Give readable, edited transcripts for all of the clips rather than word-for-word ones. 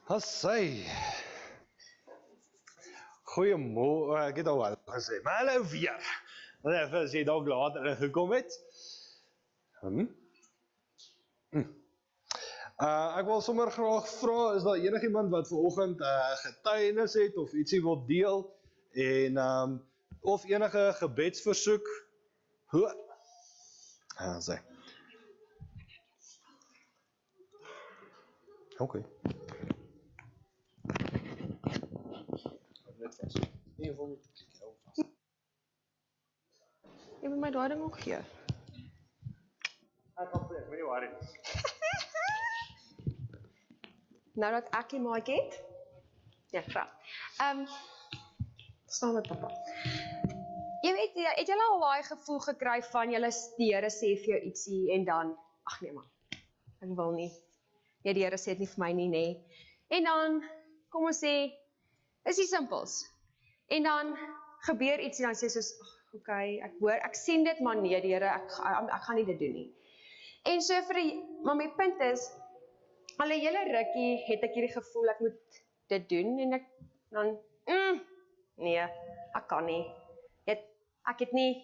Hassai. Goeiemôre, ek het al wat gesê, maar hallo weer. Even as jy dalk later gekom het. Ek wil sommer graag vra, is daar enigiemand wat vanoggend getuienis het of ietsie wil deel en of enige gebedsversoek? Hoe? Sê. Okay. Net vas. Nee, wil nie klik hier op vas. Jy moet my daai ding ook gee. Ek kan plek, weet jy waar dit is. Nou dat ek die mic het. Ja, graag. Staan met papa. Jy weet, het jy al daai gevoel gekry van die Here sê vir jou ietsie en dan, ag nee man, ek wil nie. Ja, die Here sê dit nie vir my nie, nee. En dan, kom ons sê, is die simpels. En dan gebeur iets en dan sê soos, okay, ek hoor, ek sien dit, maar nee, die Here, ek gaan nie dit doen nie. En so maar my punt is, al 'n hele rukkie het ek hierdie gevoel, ek moet dit doen, en ek dan, nee, ek kan nie. Ek het nie,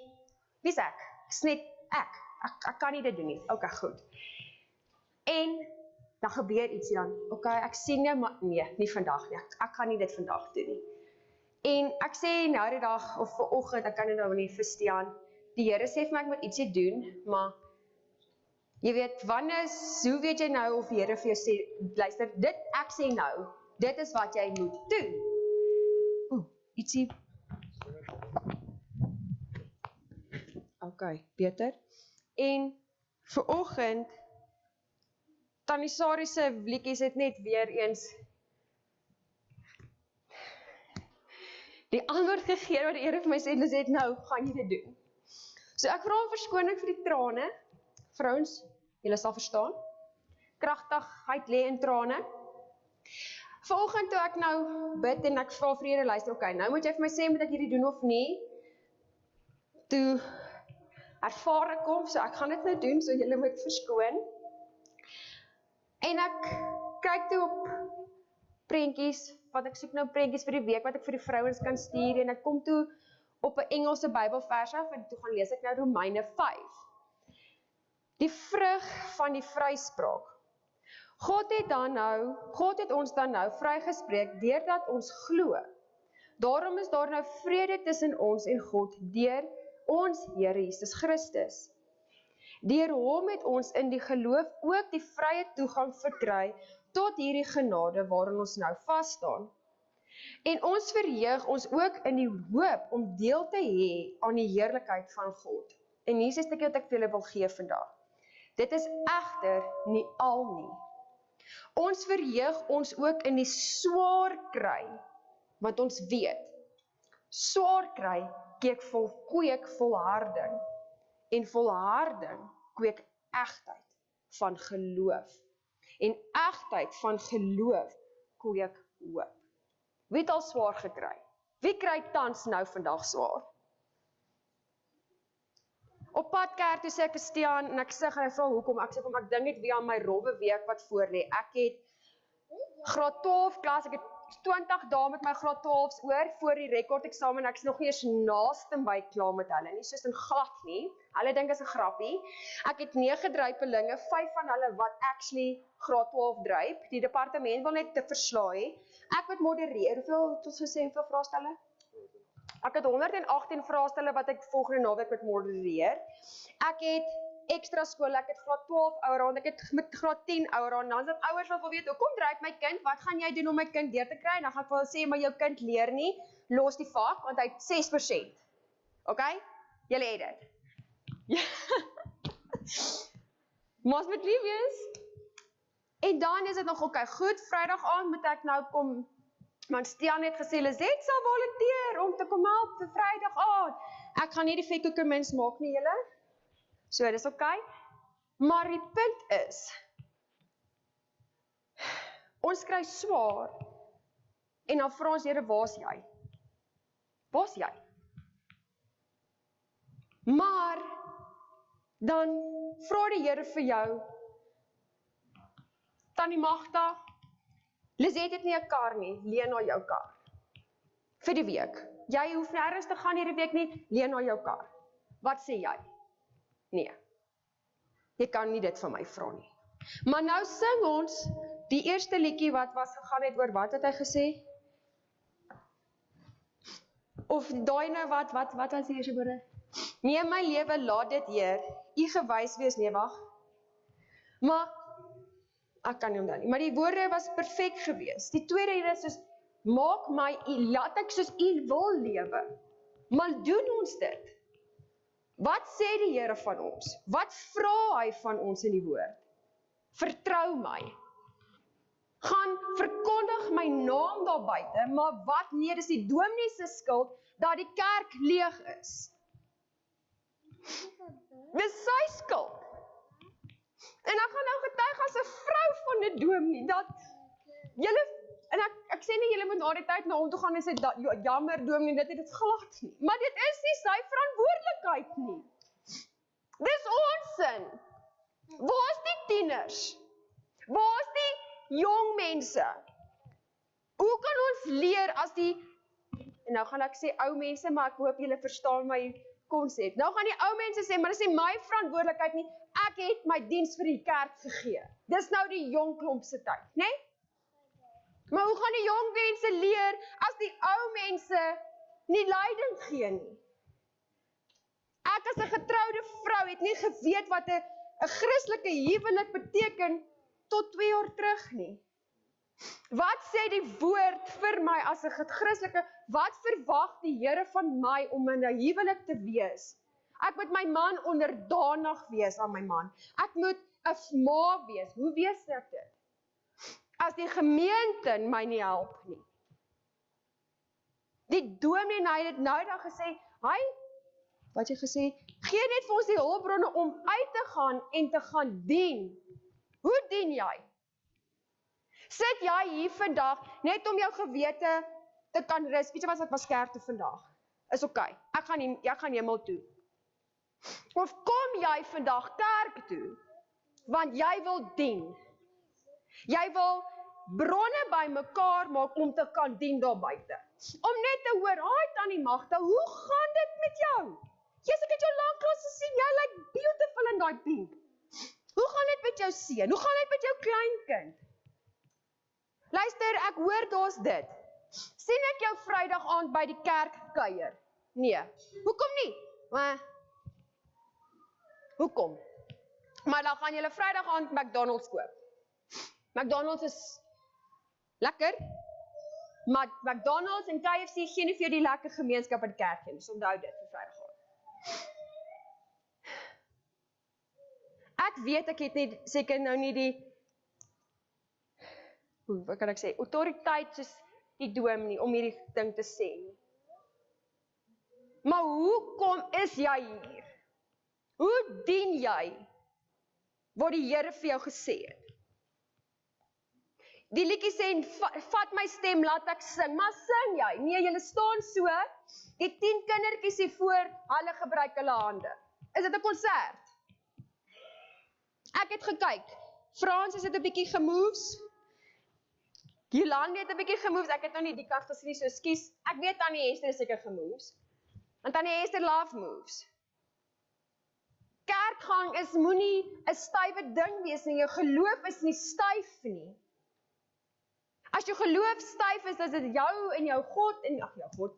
wie is ek? Dis net ek kan nie dit doen nie. Okay, goed. En dan gebeur iets dan, okay, ek sien jou, maar nee, nie vandag nie. Ek kan nie dit vandag doen nie. En ek sê nou die dag, of vanoggend, ek kan dit nou nie verstaan, die Here sê vir my, ek moet ietsie doen, maar jy weet, hoe weet jy nou of die Here vir jou sê, luister, dit ek sê nou, dit is wat jy moet doen. Ietsie. Okay, beter. En vanoggend, Tannie Sari se liedjies het net weer eens die antwoord gegee wat die Here vir my sê, Lisette, nou gaan jy dit doen. So ek vra om verskoning vir die trane. Vrouens, julle sal verstaan. Kragtigheid lê in trane. Vanoggend toe ek nou bid en ek vra vir die Here, luister, okay, nou moet jy vir my sê, moet ek hierdie doen of nie? Toe ervaar ek kom, so ek gaan dit nou doen, so julle moet verskoon. En ek kyk toe op prentjies, wat ek soek nou prentjies vir die week, wat ek vir die vrouens kan stuur, en ek kom toe op 'n Engelse Bybelvers af, en toe gaan lees ek nou Romeine 5. Die vrug van die vryspraak. God het ons dan nou vrygespreek, deurdat ons glo. Daarom is daar nou vrede tussen ons en God, deur ons Here Jesus Christus. Deur hom het ons in die geloof ook die vrye toegang verkry tot hierdie genade waarin ons nou vas staan. En ons verheug ons ook in die hoop om deel te hê aan die heerlikheid van God. En hier is 'n stukkie wat ek vir julle wil gee vandag. Dit is egter nie al nie. Ons verheug ons ook in die swaar kry, want ons weet, swaar kry kweek volharding, en volharding kweek egtheid van geloof, en egtheid van geloof kweek hoop. Wie het al swaar gekry? Wie kry tans nou vandag swaar? Op pad kerk toe sê ek Christian, en ek sê, hy vra hoekom, ek sê vir hom, ek dink net weer aan my robbe week wat voor lê. Ek het graad 12 klas, ek het 20 dae met my graad 12's oor, voor die rekordeksamen, ek is nog nie eens naaste by klaar met hulle nie, soos in glad nie, hulle dink is 'n grappie. Ek het 9 druipelinge, 5 van hulle wat actually graad 12 druip, die departement wil net te verslaai. Ek moet modereer, hoeveel vraestelle? Ek het 118 vraestelle wat ek volgende naweek moet modereer. Ek het ekstra skool, ek het graad 12 ouer, ek het met graad 10 ouer, en dan is dit ouers wat wil weet, hoekom dryp my kind, wat gaan jy doen om my kind deur te kry? En dan gaan ek wel sê, maar jou kind leer nie, los die vak, want hy het 6%. Okay? Julle het dit. Ja. Maar as met lief wees. En dan is dit nog, okay, goed, Vrydag aand moet ek nou kom, want Stian het gesê, Lisette sal volunteer om te kom help vir Vrydag aand. Ek gaan nie die vetkoekie mens maak nie, julle. So, dis okay. Maar die punt is, ons kry swaar, en dan vra ons, Here, waar's jy? Waar's jy? Maar, dan vra die Here vir jou, Tannie Magda, Lizet het nie 'n kar nie, leen na jou kar. Vir die week. Jy hoef nêrens te gaan hierdie week nie, leen na jou kar. Wat sê jy? Nee. Jy kan nie dit van my vra nie. Maar nou sing ons die eerste liedjie wat was gegaan het oor wat het hy gesê? Of daai nou wat was die eerste woorde? Nee, my lewe, laat dit Heer, U gewys wees, nee wag. Maar, ek kan nie onthou nie, maar die woorde was perfek gewees. Die tweede is soos, maak my, laat ek soos U wil lewe. Maar doen ons dit? Wat sê die Here van ons? Wat vra hy van ons in die woord? Vertrou my. Gaan verkondig my naam daar buite, maar wat nee, dis die dominee se skuld dat die kerk leeg is. Dis sy skuld. En ek gaan nou getuig as 'n vrou van 'n dominee dat julle en ek sê nie julle moet na die tyd na hom toe gaan en sê jammer dominee, dit het glad nie. Maar dit is nie sy verantwoordelikheid nie. Dis ons sin. Waar is die tieners? Waar is die jong mense? Hoe kan ons leer as die, en nou gaan ek sê ou mense, maar ek hoop julle verstaan my konsep. Nou gaan die ou mense sê, maar dis nie my verantwoordelikheid nie, ek het my diens vir die kerk gegee. Dis nou die jong klomp se tyd, né? Maar hoe gaan die jong mense leer as die ou mense nie leiding gee nie? Ek as 'n getroude vrou het nie geweet wat 'n Christelike huwelik beteken tot 2 jaar terug nie. Wat sê die woord vir my as 'n Christelike, wat verwag die Here van my om in 'n huwelik te wees? Ek moet my man onderdanig wees aan my man. Ek moet 'n ma wees. Hoe wees ek dit? As die gemeente my nie help nie. Die dominee en hy het nou dan gesê, wat jy gesê, gee net vir ons die hulpbronne om uit te gaan en te gaan dien. Hoe dien jy? Sit jy hier vandag net om jou gewete te kan rus? Weet jy wat, ek was kerk toe vandag. Is oké. Ek gaan hemel toe. Of kom jy vandag kerk toe, want jy wil dien. Jy wil bronne bymekaar maak om te kan dien daar buite. Om net te hoor, Tannie Magda, hoe gaan dit met jou? Ek het jou lanklaas gesien, jy lyk beautiful in daai pink. Hoe gaan dit met jou seun? Hoe gaan dit met jou kleinkind? Luister, ek hoor daar's dit. Sien ek jou Vrydag aand by die kerk kuier? Nee. Hoekom nie? Hoekom? Maar dan gaan julle Vrydag aand McDonald's koop. McDonald's is lekker, maar McDonald's en KFC gee nie vir jou die lekker gemeenskap in die kerk nie. So onthou dit vir Vrydag aand. Ek weet ek het nie seker nou nie die wat kan ek sê, autoriteit soos die dominee om hierdie ding te sê nie. Maar hoekom is jy hier? Hoe dien jy wat die Here vir jou gesê het? Die liedjie sê, vat my stem, laat ek sing, maar sing jy? Nee, julle staan so, die 10 kindertjies hier voor, hulle gebruik hulle hande. Is dit 'n konsert? Ek het gekyk, Frans het 'n bietjie gemoves, Jolande het 'n bietjie gemoves, ek het nou nie die kant gesien nie, so skus, ek weet Tannie Hester is seker gemoves, want Tannie Hester love moves. Kerkgang is moenie 'n stywe ding wees nie, jou geloof is nie styf nie. As jou geloof styf is, is dit jou en jou God, en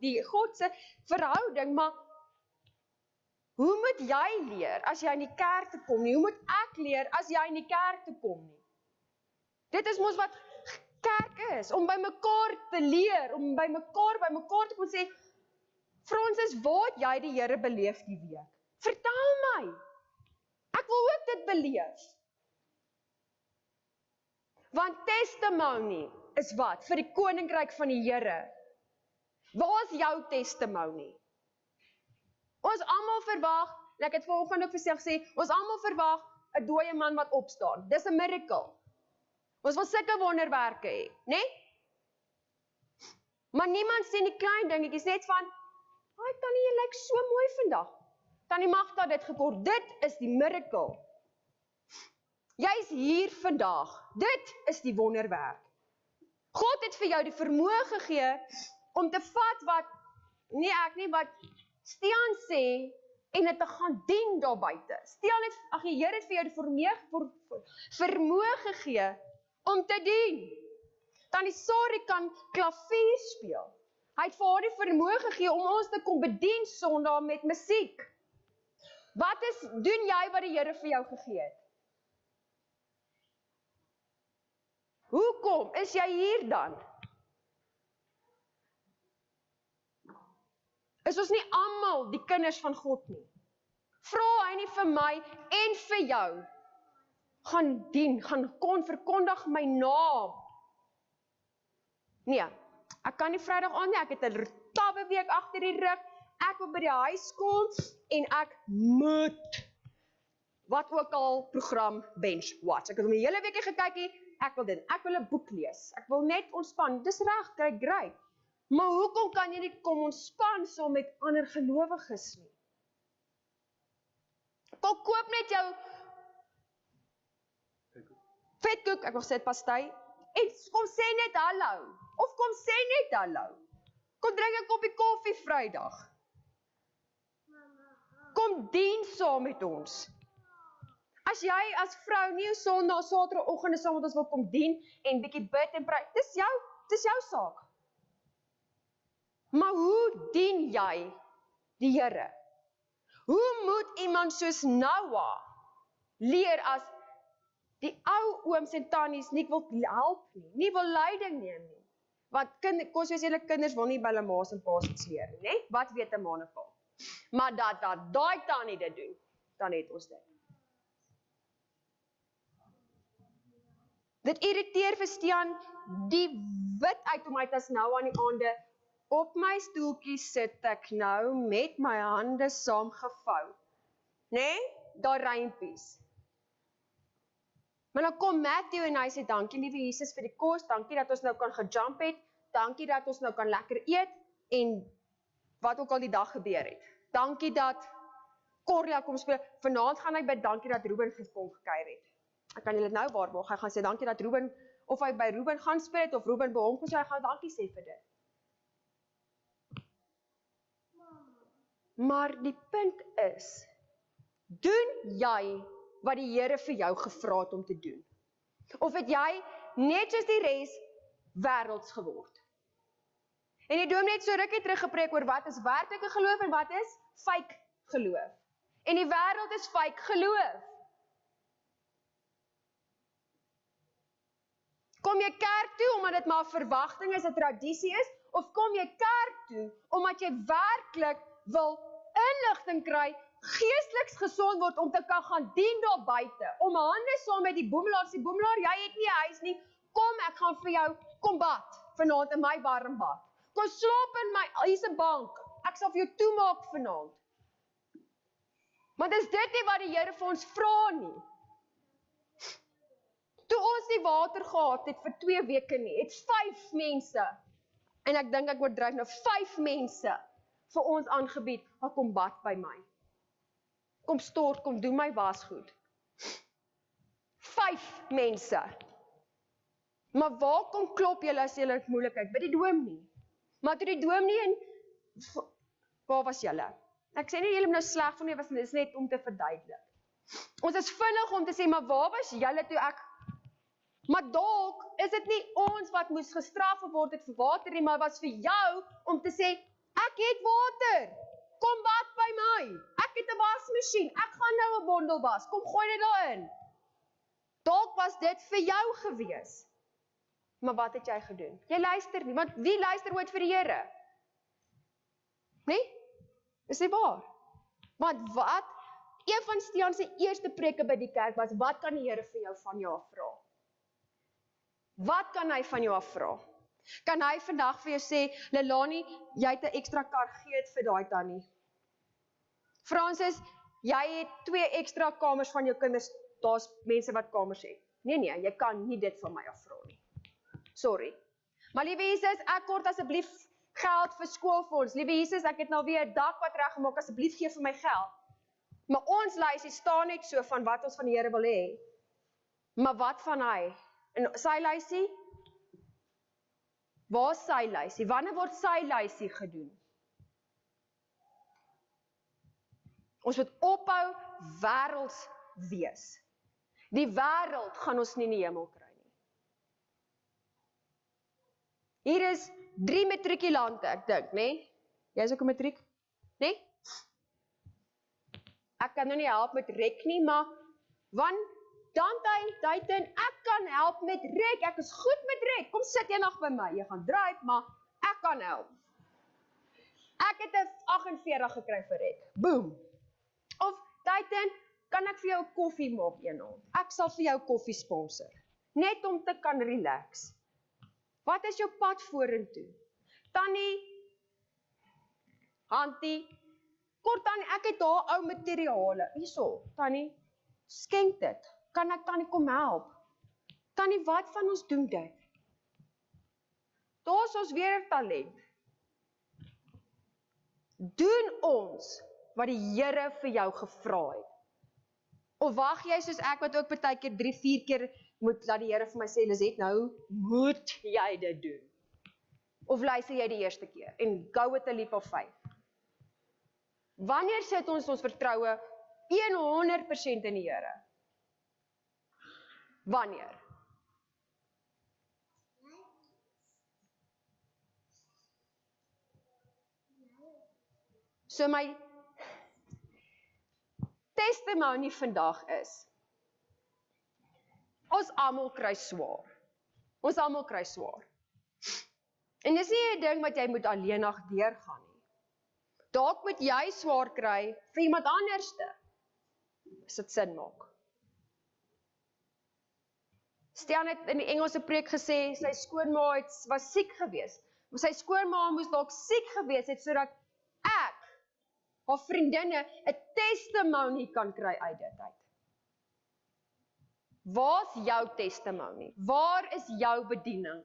die God se verhouding, maar hoe moet jy leer as jy in die kerk te kom nie? Hoe moet ek leer as jy in die kerk te kom nie? Dit is mos wat kerk is, om by mekaar te leer, om by mekaar te kon sê, Fransis, waar het jy die Here beleef die week? Vertel my. Ek wil ook dit beleef. Want testimony is wat? Vir die koninkryk van die Here. Waar is jou testimony? Ons almal verwag, en ek het vanoggend ook vir sy gesê, ons almal verwag 'n dooie man wat opstaan. Dis 'n miracle. Ons wil sulke wonderwerke hê, né? Maar niemand sien die klein dingetjies net van, Tannie, jy lyk so mooi vandag. Tannie Magda het dit gekort. Dit is die miracle. Jy is hier vandag. Dit is die wonderwerk. God het vir jou die vermoë gegee om te vat wat, nie ek nie, wat Stian sê, en dit te gaan dien daar buite. Stian het, die Here het vir jou die vermoë gegee om te dien. Tannie Sari kan klavier speel. Hy het vir haar die vermoë gegee om ons te kom bedien Sondag met musiek. Wat doen jy wat die Here vir jou gegee het? Hoekom is jy hier dan? Is ons nie almal die kinders van God nie? Vra hy nie vir my en vir jou, gaan dien, gaan verkondig my naam. Nee, ek kan nie Vrydag aan nie, ek het 'n tawe week agter die rug, ek wil by die huis kom, en ek moet, wat ook al program bench watch. Ek het om die hele weekie gekyk, ek wil dit, ek wil 'n boek lees, ek wil net ontspan, dis reg, kijk, great. Maar hoekom kan jy nie kom ontspan saam met ander gelowiges nie? Kom koop net jou vetkoek, ek wil sê pasty, en kom sê net hallo, of kom sê net hallo. Kom drink 'n koppie koffie Vrydag. Kom dien saam met ons. As jy as vrou nie Sondag, Saterdagoggend saam met ons wil kom dien en bietjie bid en praat, dis jou saak. Maar hoe dien jy die Here? Hoe moet iemand soos Noah leer as die ou ooms en tannies nie wil help nie, nie wil leiding neem nie? Want kos wees julle kinders wil nie by hulle ma's en pa's iets leer nie, né? Wat weet 'n ma en 'n pa? Maar dat daai tannie dit doen, dan het ons dit. Dit irriteer vir Stian die wit uit om uit as nou aan die aande. Op my stoeltjie sit ek nou met my hande saamgevou. Né? Daar rympies. Maar dan kom Matthew en hy sê, dankie liewe Jesus vir die kos, dankie dat ons nou kan gejump het, dankie dat ons nou kan lekker eet, en wat ook al die dag gebeur het. Dankie dat Corlia kom speel, vanaand gaan hy by dankie dat Ruben kom gekuier het. Ek kan julle nou waarborg, hy gaan sê dankie dat Ruben, of hy by Ruben gaan speel het, of Ruben by hom gesê, hy gaan dankie sê vir dit. Maar die punt is, doen jy wat die Here vir jou gevra het om te doen? Of het jy net soos die res wêrelds geword? En die dominee het so rukkie terug gepreek oor wat is werklike geloof en wat is fake geloof. En die wêreld is fake geloof. Kom jy kerk toe omdat dit maar 'n verwagting is, 'n tradisie is, of kom jy kerk toe omdat jy werklik wil inligting kry, geesteliks gesond word om te kan gaan dien daar buite, om hande saam met die boemelaar, die boemelaar, jy het nie 'n huis nie, kom ek gaan vir jou kom bad, vanaand in my warm bad. Kom slaap in my, hier's 'n bank, ek sal vir jou toemaak vanaand. Maar dis dit nie wat die Here vir ons vra nie. Toe ons die water gehad het vir 2 weke nie, het 5 mense, en ek dink ek oordryf nou 5 mense, vir ons aangebied, kom bad by my. Kom stort, kom doen my wasgoed. 5 mense. Maar waar kom klop julle as julle het moeilikheid? By die dominee. Maar toe die dominee en waar was julle? Ek sê nie julle nou sleg van nie, dit is net om te verduidelik. Ons is vinnig om te sê, maar waar was julle toe ek? Maar dalk is dit nie ons wat moes gestraf word het vir water nie, maar was vir jou om te sê, ek het water, kom bad by my, ek het 'n wasmasjien, ek gaan nou 'n bondel was, kom gooi dit daarin. Dalk was dit vir jou gewees. Maar wat het jy gedoen? Jy luister nie, want wie luister ooit vir die Here? Nee? Is nie waar? Want wat? Een van Stian se eerste preke by die kerk was, wat kan die Here vir jou van jou afvra? Wat kan hy van jou afvra? Kan hy vandag vir jou sê, Lelani, jy het 'n ekstra kar, gee dit vir daai tannie. Francis, jy het 2 ekstra kamers van jou kinders, daar's mense wat kamers het. Nee, jy kan nie dit van my afvra nie. Sorry. Maar liewe Jesus, ek kort asseblief geld vir skoolfonds. Liewe Jesus, ek het nou weer 'n dak wat reggemaak, asseblief gee vir my geld. Maar ons lysie staan net so van wat ons van die Here wil hê. Maar wat van hy? En sy lysie? Waar is sy lysie? Wanneer word sy lysie gedoen? Ons moet ophou wêrelds wees. Die wêreld gaan ons nie in die hemel kry nie. Hier is 3 matrikulante, ek dink, né? Jy is ook 'n matriek? Né? Ek kan nou nie help met rek nie, maar Dante, Titan, ek kan help met rek. Ek is goed met rek. Kom sit eendag by my. Jy gaan dryf, maar ek kan help. Ek het 'n 48 gekry vir rek. Boom. Of Titan, kan ek vir jou koffie maak eendag? Ek sal vir jou koffie sponsor. Net om te kan relax. Wat is jou pad vorentoe? Tannie, Hantie, kort Tannie, ek het daar ou materiale. Hierso, Tannie, skenk dit. Kan ek Tannie kom help? Tannie, wat van ons doen dit? Daar is ons weer 'n talent. Doen ons wat die Here vir jou gevra het. Of wag jy soos ek wat ook partykeer 3-4 keer moet laat die Here vir my sê, Lizet, nou moet jy dit doen. Of luister jy die eerste keer en go with a leap of faith. Wanneer sit ons vertroue 100% in die Here? Wanneer? So my testimony vandag is, ons almal kry swaar. Ons almal kry swaar. En dis nie 'n ding wat jy moet alleenig deurgaan nie. Dalk moet jy swaar kry vir iemand anderste, as dit sin maak. Stian het in die Engelse preek gesê, sy skoonma was siek gewees. Maar sy skoonma moes dalk siek gewees het, sodat ek, haar vriendinne, 'n testimony kan kry uit dit uit. Waar is jou testimony? Waar is jou bediening?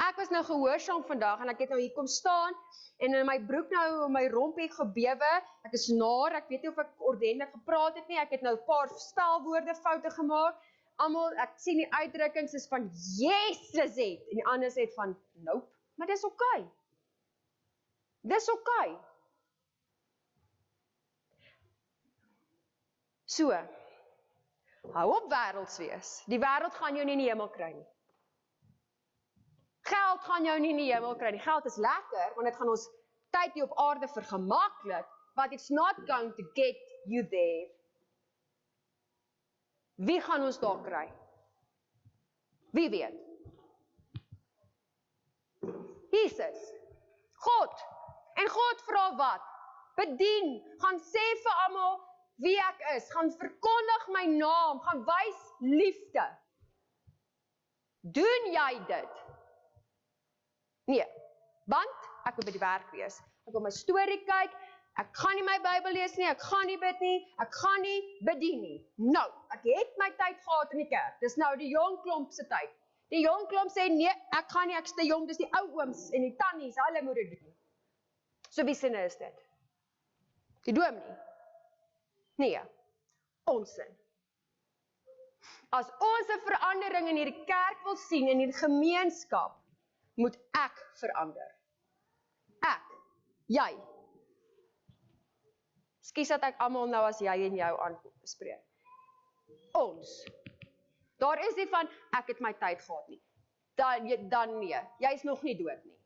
Ek was nou gehoorsaam vandag en ek het nou hier kom staan en in my broek nou my rompie gebewe. Ek is naar, ek weet nie of ek ordentlik gepraat het nie. Ek het nou 'n paar spelwoorde foute gemaak. Almal, ek sien die uitdrukkings is van yes, Lizet, en die ander sê van nope, maar dis oké. Dis oké. So, hou op wêrelds wees. Die wêreld gaan jou nie in die hemel kry nie. Geld gaan jou nie in die hemel kry nie. Geld is lekker, want dit gaan ons tyd hier op aarde vergemaklik, but it's not going to get you there. Wie gaan ons daar kry? Wie weet? Jesus. God. En God vra wat? Bedien. Gaan sê vir almal wie ek is. Gaan verkondig my naam. Gaan wys liefde. Doen jy dit? Nee, want ek wil by die werk wees. Ek wil my storie kyk, ek gaan nie my Bybel lees nie, ek gaan nie bid nie, ek gaan nie bedien nie. Nou, ek het my tyd gehad in die kerk. Dis nou die jong klomp se tyd. Die jong klomp sê nee, ek gaan nie, ek is te jong, dis die ou ooms en die tannies, hulle moet dit doen. So wie sinne is dit? Die dominee? Nee, onsin. As ons 'n verandering in hierdie kerk wil sien, in hierdie gemeenskap, moet ek verander. Ek, jy. Skus dat ek almal nou as jy en jou aanspreek. Ons. Daar is nie van, ek het my tyd gehad nie. Dan nee, jy is nog nie dood nie.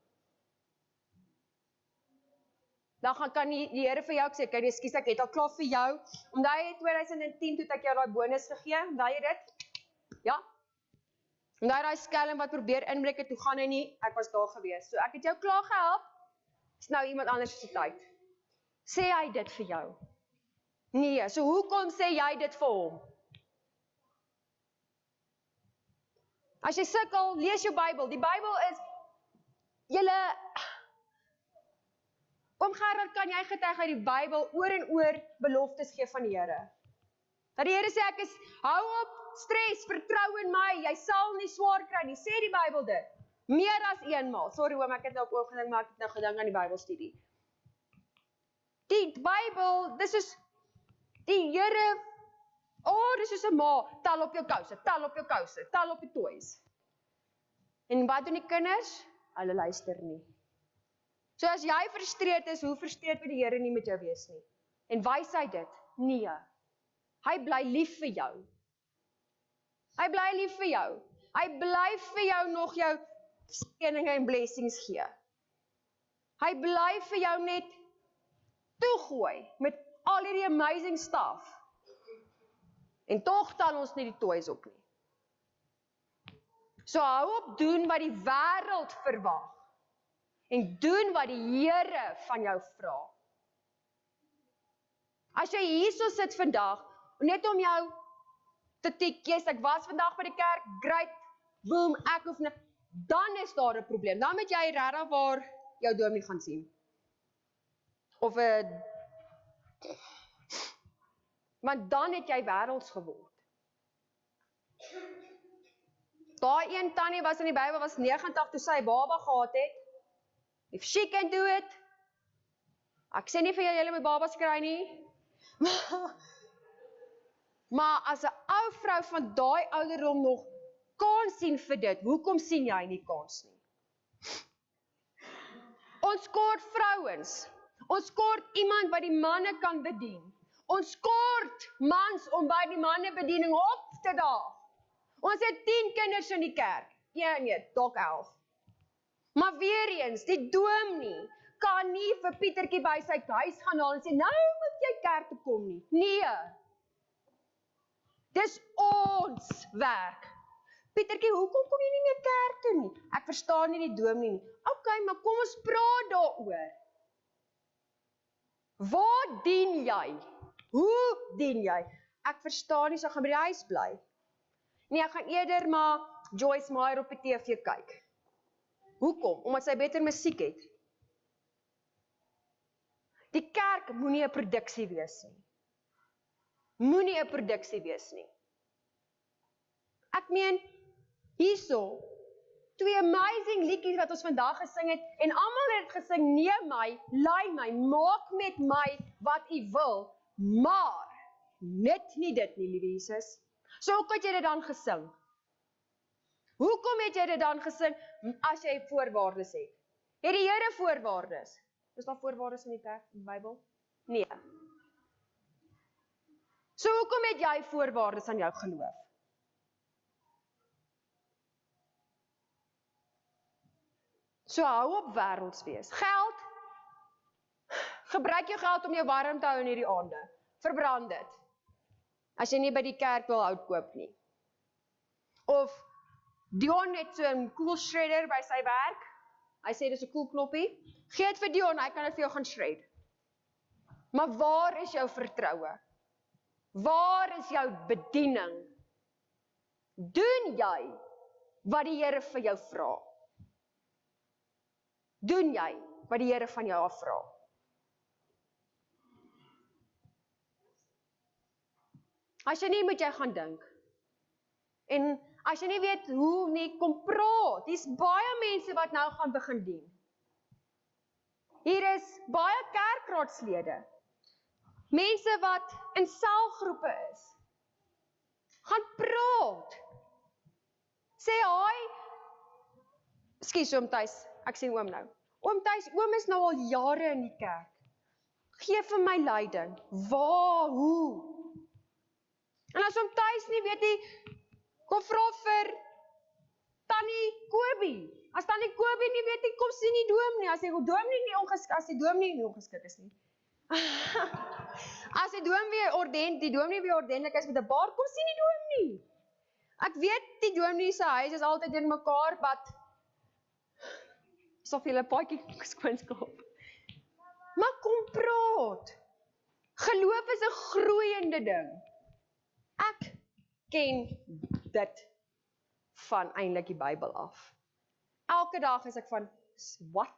Dan kan die Here vir jou sê, kyk, skus, ek het al klaar vir jou, omdat jy 2010 toe ek jou daai bonus gegee, onthou jy dit? Ja? En daai skelm wat probeer inbreek het, toe gaan hy nie, ek was daar gewees. So ek het jou klaar gehelp, is nou iemand anders se tyd. Sê hy dit vir jou? Nee, so hoekom sê jy dit vir hom? As jy sukkel, lees jou Bybel. Die Bybel is, Oom Gerard, kan jy getuig uit die Bybel oor en oor beloftes gee van die Here? Dat die Here sê, ek is, hou op, stres, vertrou in my, jy sal nie swaar kry nie, sê die Bybel dit. Meer as eenmaal. Sorry oom, ek het nou op oog gedink, maar ek het nou gedink aan die Bybelstudie. Die Bybel, dis is die Here, dis is 'n ma, tel op jou kouse, tel op jou kouse, tel op die toys. En wat doen die kinders? Hulle luister nie. So as jy frustreerd is, hoe frustreerd wil die Here nie met jou wees nie? En wys hy dit? Nee. Hy bly lief vir jou. Hy bly lief vir jou. Hy bly vir jou nog jou seëninge en blessings gee. Hy bly vir jou net toegooi met al hierdie amazing stuff. En tog tel ons nie die toys op nie. So hou op doen wat die wêreld verwag. En doen wat die Here van jou vra. As jy hierso sit vandag, net om jou te tik, yes, ek was vandag by die kerk, great, boom, ek hoef nie, dan is daar 'n probleem. Dan moet jy regtig waar jou dominee gaan sien. Of want dan het jy wêrelds geword. Daai een tannie was in die Bybel, was 89 toe sy baba gehad het. If she can do it, ek sê nie vir julle moet babas kry nie, maar as 'n ou vrou van daai ouderdom nog kans sien vir dit, hoekom sien jy nie kans nie? Ons kort vrouens, ons kort iemand wat die manne kan bedien, ons kort mans om by die manne bediening op te daag. Ons het 10 kinders in die kerk, nee, dalk 11. Maar weer eens, die dominee kan nie vir Pietertjie by sy huis gaan haal en sê, nou moet jy kerk toe kom nie. Nee. Dis ons werk. Pietertjie, hoekom kom jy nie meer kerk toe nie? Ek verstaan nie die dominee nie. Okay, maar kom ons praat daaroor. Waar dien jy? Hoe dien jy? Ek verstaan nie, so ek gaan by die huis bly. Nee, ek gaan eerder maar Joyce Meyer op die TV kyk. Hoekom? Omdat sy beter musiek het. Die kerk moenie 'n produksie wees nie. Moenie 'n produksie wees nie. Ek meen, hierso, 2 amazing liedjies wat ons vandag gesing het, en almal het gesing, neem my, lei my, maak met my wat u wil, maar, net nie dit nie, liewe Jesus. So hoe het jy dit dan gesing? Hoekom het jy dit dan gesing, as jy voorwaardes het? Het die Here voorwaardes? Is daar voorwaardes in die Bybel? Nee. So hoekom het jy voorwaardes aan jou geloof? So hou op wêrelds wees. Geld, gebruik jou geld om jou warm te hou in hierdie aande. Verbrand dit. As jy nie by die kerk wil hout koop nie. Of Dion het so 'n cool shredder by sy werk. Hy sê dis 'n cool knoppie. Gee dit vir Dion, hy kan dit vir jou gaan shred. Maar waar is jou vertroue? Waar is jou bediening? Doen jy wat die Here vir jou vra? Doen jy wat die Here van jou afvra? As jy nie, moet jy gaan dink. En as jy nie weet hoe nie, kom praat. Dis baie mense wat nou gaan begin dien. Hier is baie kerkraadslede. Mense wat in selgroepe is. Gaan praat. Sê hi. Ekskuus oom Thys, ek sê oom nou. Oom Thys, oom is nou al jare in die kerk. Gee vir my leiding. Waar, hoe? En as oom Thys nie weet nie, kom vra vir Tannie Kobie. As Tannie Kobie nie weet nie, kom sien die dominee. As die dominee nie ongeskik is nie. As die dominee weer ordentlik is met 'n baard, kom sien die dominee. Ek weet die dominee se huis is altyd in mekaar, but so veel paadjie skoonskap. Maar kom praat. Geloof is 'n groeiende ding. Ek ken dit van eintlik die Bybel af. Elke dag is ek van, what?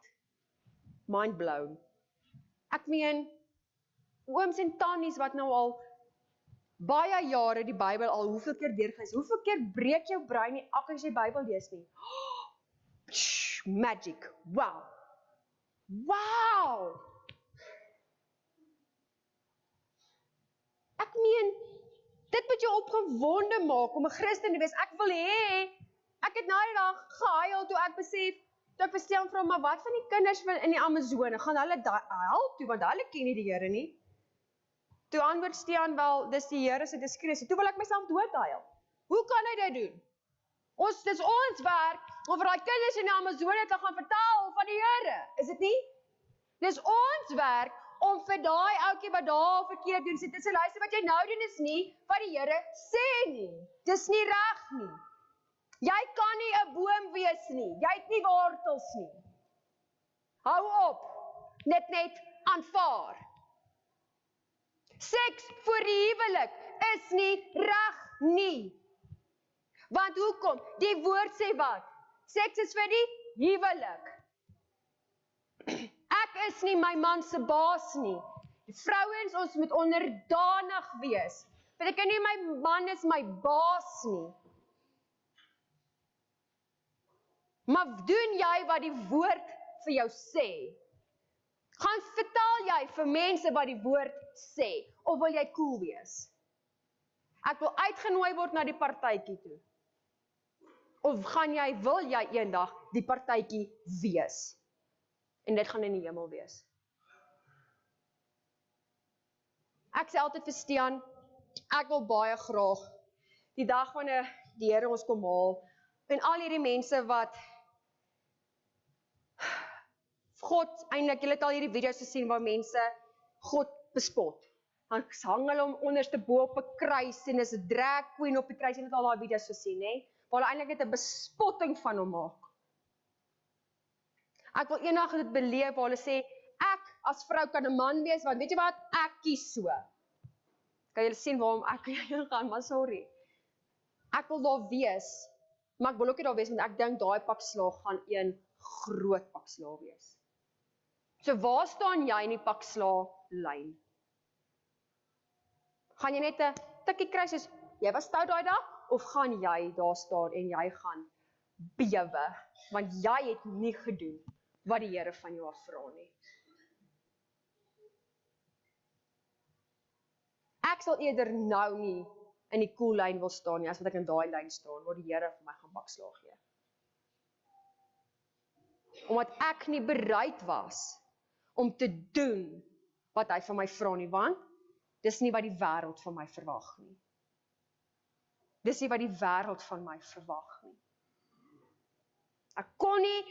Mind blown. Ek meen, ooms en tannies wat nou al baie jare die Bybel al hoeveel keer deurgelees, hoeveel keer breek jou brein nie elke as jy Bybel lees nie? Magic, wow. Wow! Ek meen, dit moet jou opgewonde maak om 'n Christen te wees. Ek wil hê Ek het na die dag gehuil toe ek besef, toe ek vir Stian vra, maar wat van die kinders in die Amazone, gaan hulle help toe, want hulle ken nie die Here nie. Toe antwoord Stian wel, dis die Here se diskresie. Toe wil ek myself doodhuil. Hoe kan hy dit doen? Dis ons werk, om vir daai kinders in die Amazone te gaan vertel van die Here, is dit nie? Dis ons werk, om vir daai ouetjie wat daar verkeerd doen, sê, dis 'n luister wat jy nou doen is nie, wat die Here sê nie. Dis nie reg nie. Jy kan nie 'n boom wees nie, jy het nie wortels nie. Hou op, net aanvaar. Seks voor die huwelik is nie reg nie. Want hoekom? Die woord sê wat? Seks is vir die huwelik. Ek is nie my man se baas nie. Die vrouens, ons moet onderdanig wees. Beteken nie my man is my baas nie. Maar doen jy wat die woord vir jou sê? Gaan vertel jy vir mense wat die woord sê? Of wil jy cool wees? Ek wil uitgenooi word na die partytjie toe. Of wil jy eendag die partytjie wees? En dit gaan in die hemel wees. Ek sê altyd vir Stian, ek wil baie graag die dag wanneer die Here ons kom haal, en al hierdie mense wat God, eintlik, julle het al hierdie video's gesien waar mense God bespot. Dan hang hulle hom onderste bo op 'n kruis en is 'n drag queen op die kruis, en het al daai video's gesien, hè? Waar hulle eintlik net 'n bespotting van hom maak. Ek wil eendag dit beleef waar hulle sê, ek as vrou kan 'n man wees, want weet jy wat, ek kies so. Kan julle sien waarom ek gaan, maar sorry. Ek wil daar wees, maar ek wil ook nie daar wees, want ek dink daai pak slaag gaan een groot pak slaag wees. So waar staan jy in die pak slaag lyn? Gaan jy net 'n tikkie kry soos, jy was stout daai dag, of gaan jy daar staan en jy gaan bewe, want jy het nie gedoen wat die Here van jou vra nie. Ek sal eerder nou nie in die cool lyn wil staan nie, as wat ek in daai lyn staan, waar die Here vir my gaan bakslaag gee. Omdat ek nie bereid was om te doen wat hy van my vra nie, want dis nie wat die wêreld van my verwag nie. Dis nie wat die wêreld van my verwag nie. Ek kon nie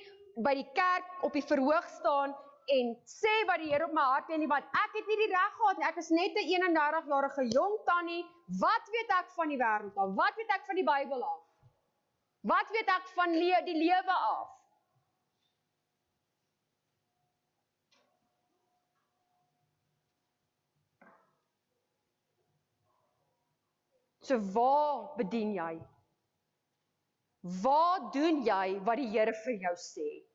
by die kerk op die verhoog staan en sê wat die Here op my hart lê nie, want ek het nie die reg gehad nie. Ek is net 'n 31-jarige jong tannie. Wat weet ek van die wêreld af? Wat weet ek van die Bybel af? Wat weet ek van die lewe af? So waar bedien jy? Waar doen jy wat die Here vir jou sê?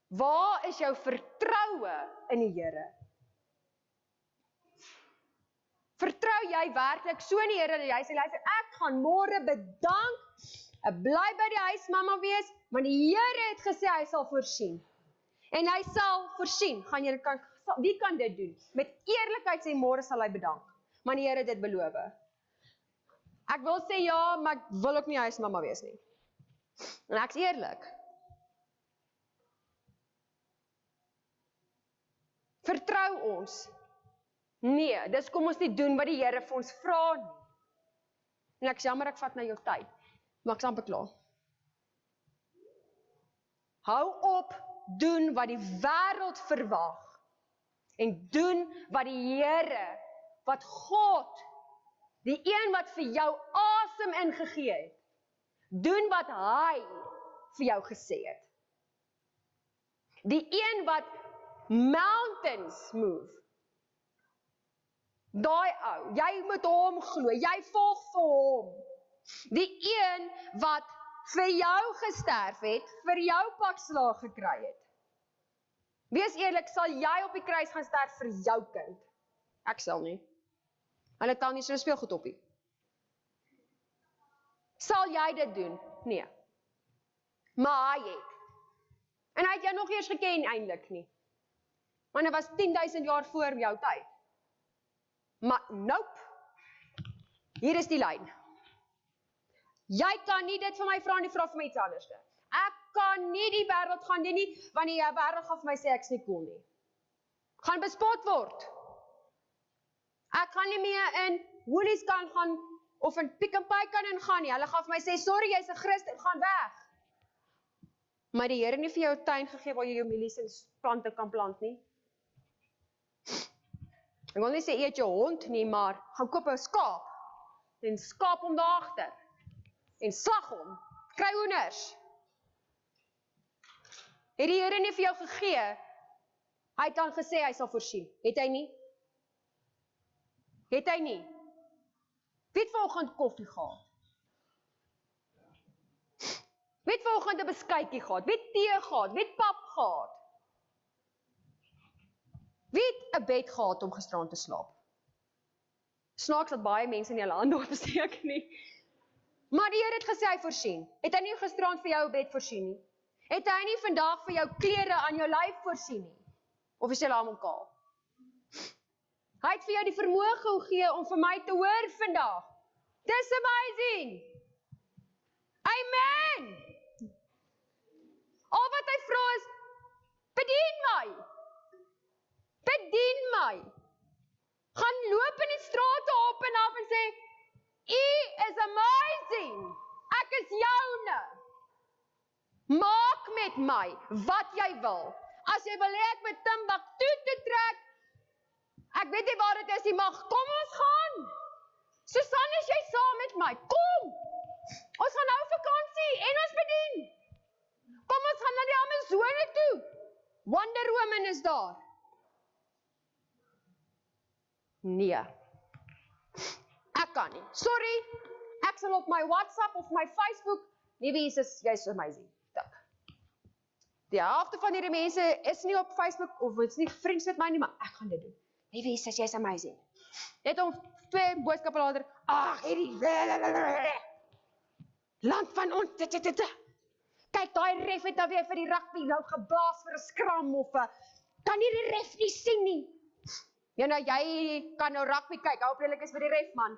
Waar is jou vertroue in die Here? Vertrou jy werklik so in die Here dat jy sê, luister, ek gaan môre bedank, ek bly by die huis mamma wees, want die Here het gesê hy sal voorsien. En hy sal voorsien. Wie kan dit doen? Met eerlikheid sê môre sal hy bedank. Maar die Here het dit beloof. Ek wil sê ja, maar ek wil ook nie huismamma wees nie. En ek's eerlik. Vertrou ons? Nee, dis kom ons nie doen wat die Here vir ons vra nie. En ek's jammer ek vat nou jou tyd, maar ek's amper klaar. Hou op, doen wat die wêreld verwag. En doen wat die Here, wat God, die een wat vir jou asem ingegee het, doen wat hy vir jou gesê het. Die een wat mountains move. Daai ou, jy moet hom glo, jy volg vir hom. Die een wat vir jou gesterf het, vir jou pak slaag gekry het. Wees eerlik, sal jy op die kruis gaan sterf vir jou kind? Ek sal nie. Hulle tel nie so speelgoed op nie. Sal jy dit doen? Nee. Maar hy het. En hy het jou nog eers geken eintlik nie. Want hy was 10.000 jaar voor jou tyd. Maar nope. Hier is die lyn. Jy kan nie dit vir my vra nie, vra vir my iets anders. Ek kan nie die wêreld gaan doen nie, want die wêreld gaan vir my sê ek is nie cool nie. Gaan bespot word. Ek gaan nie meer in Woolies kan gaan, of in Pick n Pay kan ingaan nie. Hulle gaan vir my sê, sorry, jy's 'n Christen, gaan weg. Maar die Here het nie vir jou 'n tuin gegee waar jy jou mielies en plante kan plant nie. Ek wil nie sê eet jou hond nie, maar gaan koop 'n skaap. En skaap hom daar agter. En slag hom. Kry hoenders. Het die Here nie vir jou gegee? Hy het dan gesê hy sal voorsien. Het hy nie? Het hy nie? Wie het vanoggend koffie gehad? Wie het vanoggend 'n beskuitjie gehad? Wie het tee gehad? Wie het pap gehad? Wie het 'n bed gehad om gisteraan te slaap? Snaaks dat baie mense nie hulle hande opsteek nie. Maar die Here het gesê hy voorsien. Het hy nie gisteraan vir jou 'n bed voorsien nie? Het hy nie vandag vir jou klere aan jou lyf voorsien nie? Of is jy almal kaal? Hy het vir jou die vermoë gegee om vir my te hoor vandag. Dis amazing. Amen. Al wat hy vra is, bedien my. Bedien my. Gaan loop in die strate op en af en sê, U is amazing. Ek is joune. Maak met my wat jy wil. As jy wil hê ek moet Timbuktu toe trek, ek weet nie waar dit is nie, maar kom ons gaan. Susan, is jy saam met my? Kom! Ons gaan nou vakansie en ons bedien. Kom ons gaan na die Amazone toe. Wonder Woman is daar. Nee. Ek kan nie. Sorry, ek sal op my WhatsApp of my Facebook, liewe Jesus, jy's amazing. Tak. Die helfte van hierdie mense is nie op Facebook of is nie vriends met my nie, maar ek gaan dit doen. Liewe Jesus, jy's amazing. Net om 2 boodskappe later, ag, hierdie land van ons. Kyk, daai ref het nou weer vir die rugby nou geblaas vir 'n skram of 'n kan nie die ref nie sien nie. Ja, nou jy kan nou rugby kyk, hou op redelik is vir die ref man.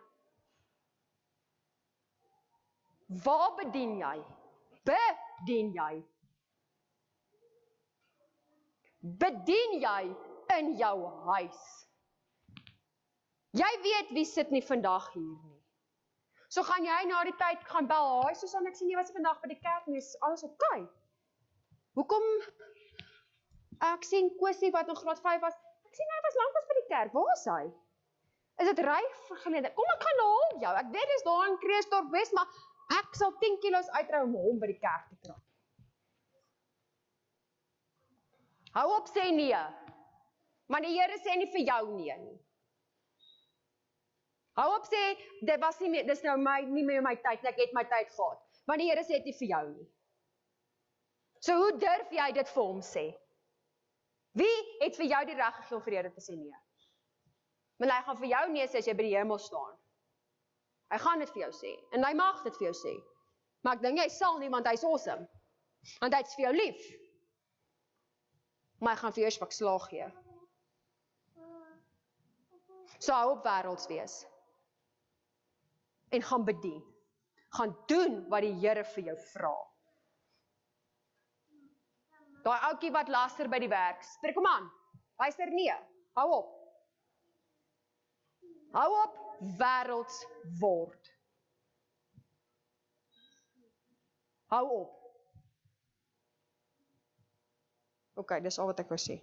Waar bedien jy? Bedien jy? Bedien jy in jou huis? Jy weet wie sit nie vandag hier nie. So gaan jy na die tyd gaan bel, "Haai Susan, ek sien jy was vandag by die kerk nie, is alles oké?" Hoekom? Ek sien Kosie wat in graad 5 was. Ek sien hy was lank by die kerk. Waar is hy? Is dit ry vergelede? Kom ek gaan haal jou. Ek weet dis daar in Kreeusdorp Wes, maar ek sal 10 kilos uitrou om hom by die kerk te kry. Hou op sê nee. Maar die Here sê nie vir jou nee nie. Hou op sê, dit was nie meer, dis nou nie meer my tyd, ek het my tyd gehad. Maar die Here sê dit nie vir jou nie. So hoe durf jy dit vir hom sê? Wie het vir jou die reg gegee om vir die Here te sê nee? Want hy gaan vir jou nee sê as jy by die hemel staan. Hy gaan dit vir jou sê, en hy mag dit vir jou sê. Maar ek dink jy sal nie, want hy's awesome. Want hy's vir jou lief. Maar hy gaan vir jou spak slaag gee. So hou op wêrelds wees. En gaan bedien. Gaan doen wat die Here vir jou vra. Daai ouetjie wat laster by die werk, spreek hom aan. Luister nee, hou op. Hou op wêrelds word. Hou op. OK, dis al wat ek wou sê.